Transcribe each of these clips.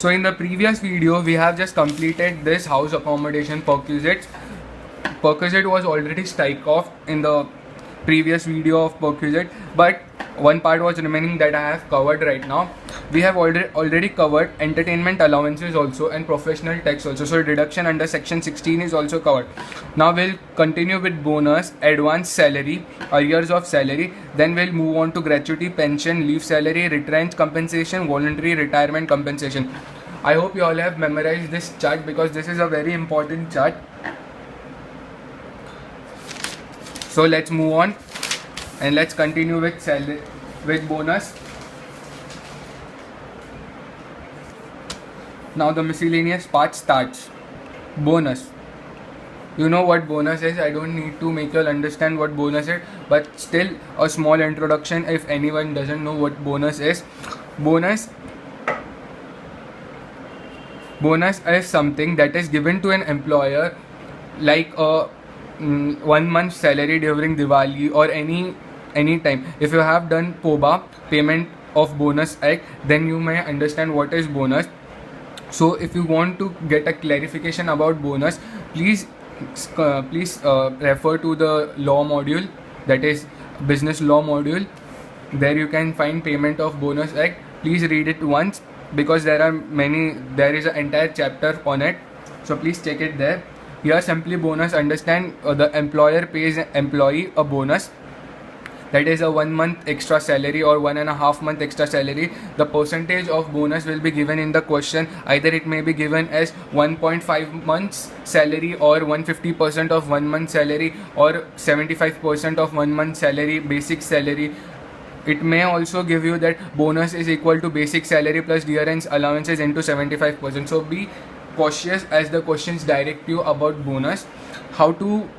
So in the previous video, we have just completed this house accommodation perquisite. Perquisite was already strike off in the previous video of perquisite, but one part was remaining that I have covered right now. We have already covered entertainment allowances also and professional tax also. So deduction under section 16 is also covered. Now we'll continue with bonus, advance salary, arrears of salary. Then we'll move on to gratuity, pension, leave salary, retrench compensation, voluntary retirement compensation. I hope you all have memorized this chart because this is a very important chart. So let's move on and let's continue with salary, with bonus. Now the miscellaneous part starts. Bonus. You know what bonus is. I don't need to make you all understand what bonus is, but still a small introduction if anyone doesn't know what bonus is. Bonus is something that is given to an employer like a 1 month salary during Diwali or any time. If you have done POBA, Payment of Bonus Act, then you may understand what is bonus. So if you want to get a clarification about bonus, please refer to the law module, that is business law module. There you can find Payment of Bonus Act. Please read it once because there is an entire chapter on it. So please check it there. Here simply bonus, understand the employer pays employee a bonus, that is a 1 month extra salary or 1.5 month extra salary. The percentage of bonus will be given in the question. Either it may be given as 1.5 months salary or 150% of 1 month salary or 75% of 1 month salary, basic salary. It may also give you that bonus is equal to basic salary plus dearance allowances into 75%. So be cautious as the questions direct you about bonus. How to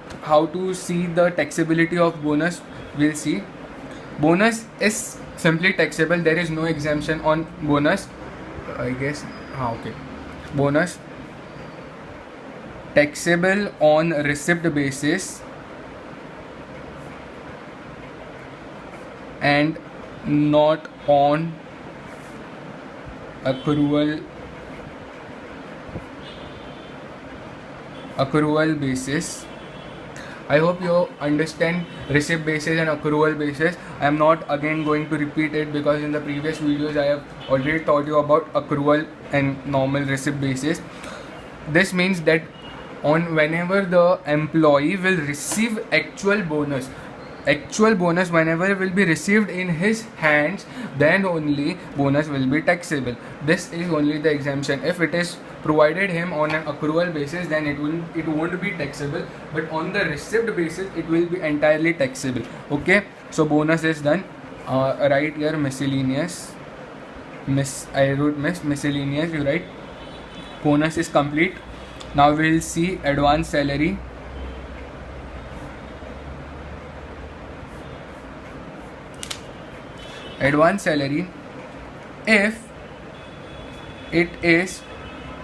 see the taxability of bonus, we'll see. Bonus is simply taxable. There is no exemption on bonus, I guess. Okay. Bonus taxable on receipt basis and not on accrual basis. I hope you understand receipt basis and accrual basis. I am not again going to repeat it because in the previous videos I have already taught you about accrual and normal receipt basis. This means that on whenever the employee will receive actual bonus whenever will be received in his hands, then only bonus will be taxable. This is only the exemption. If it is provided him on an accrual basis, then it won't be taxable, but on the receipt basis it will be entirely taxable. Okay, so bonus is done. Right here miscellaneous, miscellaneous, you write. Bonus is complete. Now we will see advance salary. Advance salary, if it is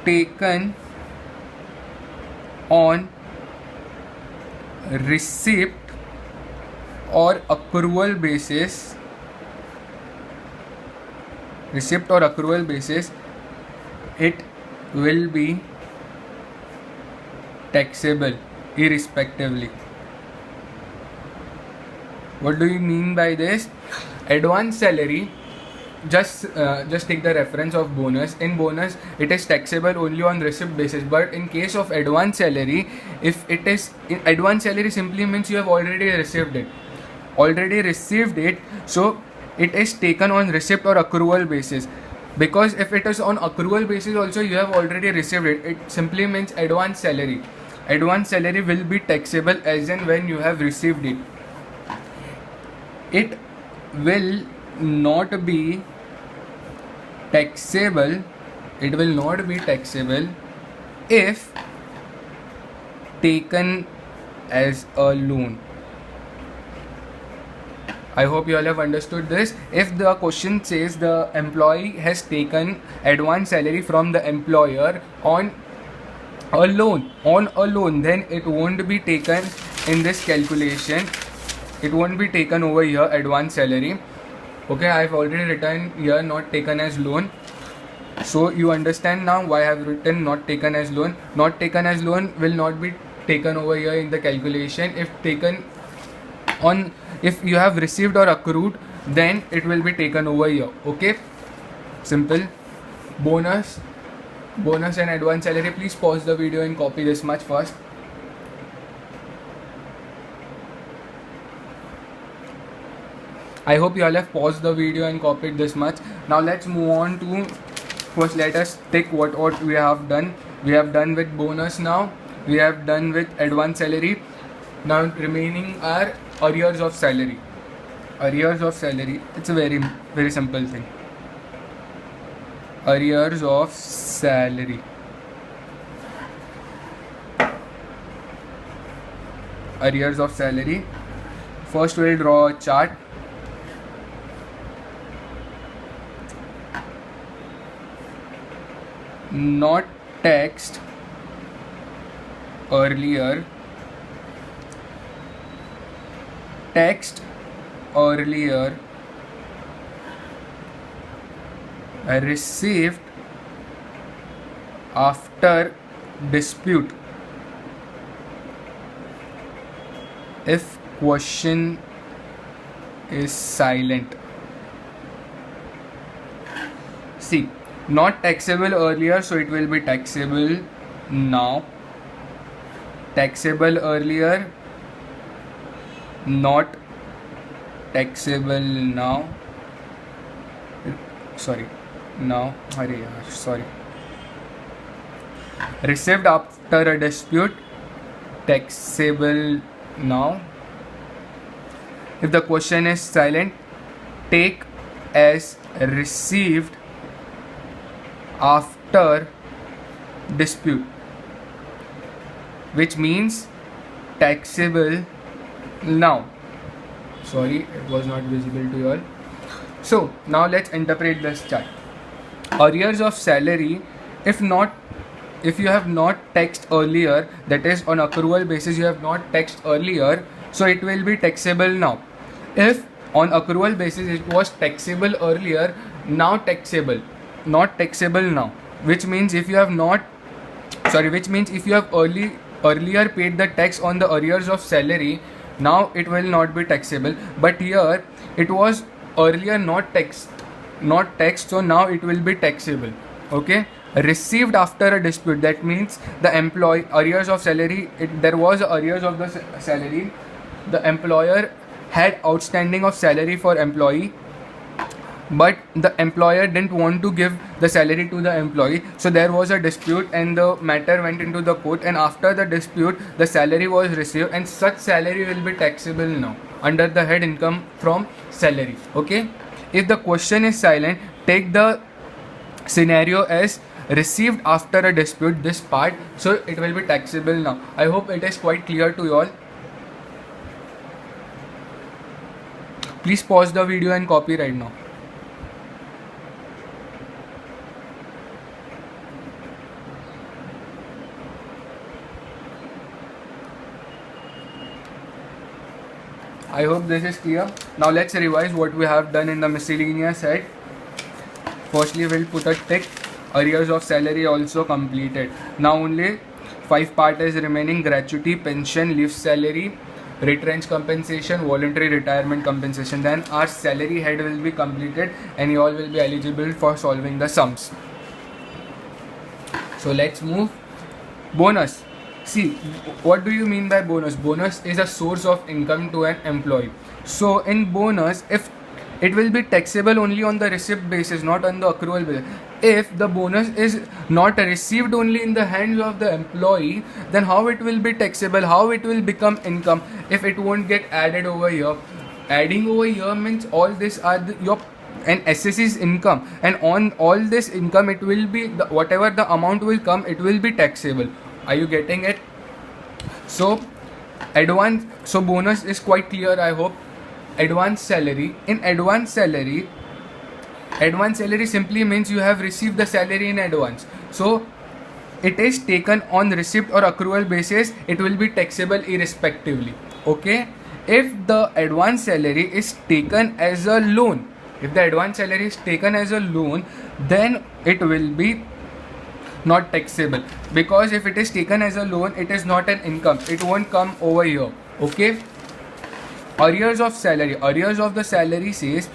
taken on receipt or accrual basis, it will be taxable irrespectively. What do you mean by this? Advance salary, just take the reference of bonus. In bonus it is taxable only on receipt basis, but in case of advance salary, if it is in advance salary, simply means you have already received it, so it is taken on receipt or accrual basis. Because if it is on accrual basis also, you have already received it. It simply means advance salary will be taxable as and when you have received it. It will not be taxable if taken as a loan. I hope you all have understood this. If the question says the employee has taken advance salary from the employer on a loan, then it won't be taken in this calculation. It won't be taken over here, advance salary. Okay, I've already written here not taken as loan. So you understand now why I have written not taken as loan. Not taken as loan will not be taken over here in the calculation. If you have received or accrued, then it will be taken over here. Okay, simple. Bonus and advance salary. Please pause the video and copy this much first. I hope you all have paused the video and copied this much. Now let's move on to, first let us take what we have done. We have done with bonus now. We have done with advance salary. Now remaining are arrears of salary. Arrears of salary. It's a very simple thing. Arrears of salary. Arrears of salary. First we'll draw a chart. Not taxed earlier, taxed earlier, received after dispute. If question is silent. See, not taxable earlier, so it will be taxable now. Taxable earlier, not taxable now. Sorry, now. Sorry. Received after a dispute, taxable now. If the question is silent, take as received after dispute, which means taxable now. Sorry, it was not visible to you all. So now let's interpret this chart. Arrears of salary, if you have not taxed earlier, that is on accrual basis you have not taxed earlier, so it will be taxable now. If on accrual basis it was taxable earlier, now taxable, not taxable now, which means if you have earlier paid the tax on the arrears of salary, now it will not be taxable. But here it was earlier not taxed, so now it will be taxable. Okay, received after a dispute, that means the employee arrears of salary, there was arrears of the salary, the employer had outstanding of salary for employee, but the employer didn't want to give the salary to the employee, so there was a dispute and the matter went into the court, and after the dispute the salary was received, and such salary will be taxable now under the head income from salary. Okay, if the question is silent, take the scenario as received after a dispute, this part, so it will be taxable now. I hope it is quite clear to you all. Please pause the video and copy right now. I hope this is clear. Now let's revise what we have done in the miscellaneous side. Firstly, we'll put a tick. Arrears of salary also completed. Now only 5 part is remaining: gratuity, pension, leave salary, retrench compensation, voluntary retirement compensation. Then our salary head will be completed and you all will be eligible for solving the sums. So let's move. Bonus. See, what do you mean by bonus? Bonus is a source of income to an employee. So in bonus, if it will be taxable only on the receipt basis, not on the accrual basis. If the bonus is not received only in the hands of the employee, then how it will be taxable? How it will become income if it won't get added over here? Adding over here means all this are your and SSC's income, and on all this income it will be whatever the amount will come, it will be taxable. Are you getting it? So bonus is quite clear, I hope. Advance salary. In advance salary simply means you have received the salary in advance, so it is taken on receipt or accrual basis, it will be taxable irrespectively. Okay, if the advance salary is taken as a loan, then it will be not taxable, because if it is taken as a loan, it is not an income, it won't come over here. Okay. Arrears of salary. Arrears of the salary says,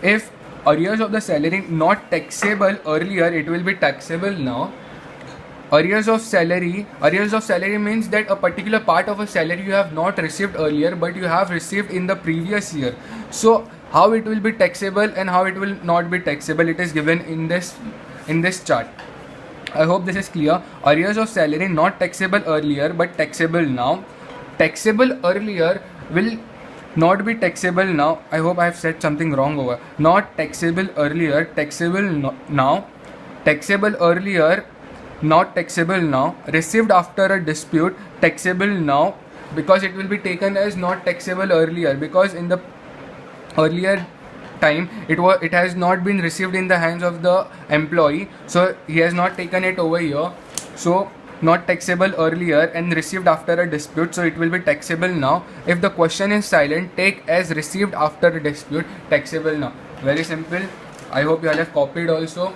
if arrears of the salary not taxable earlier, it will be taxable now. Arrears of salary means that a particular part of a salary you have not received earlier, but you have received in the previous year. So how it will be taxable and how it will not be taxable, it is given in this chart. I hope this is clear. Arrears of salary not taxable earlier but taxable now. Taxable earlier will not be taxable now. I hope I have said something wrong over. Not taxable earlier, taxable now. Taxable earlier, not taxable now. Received after a dispute, taxable now, because it will be taken as not taxable earlier, because in the earlier time it has not been received in the hands of the employee, so he has not taken it over here. So not taxable earlier and received after a dispute, so it will be taxable now. If the question is silent, take as received after a dispute, taxable now. Very simple. I hope you all have copied also.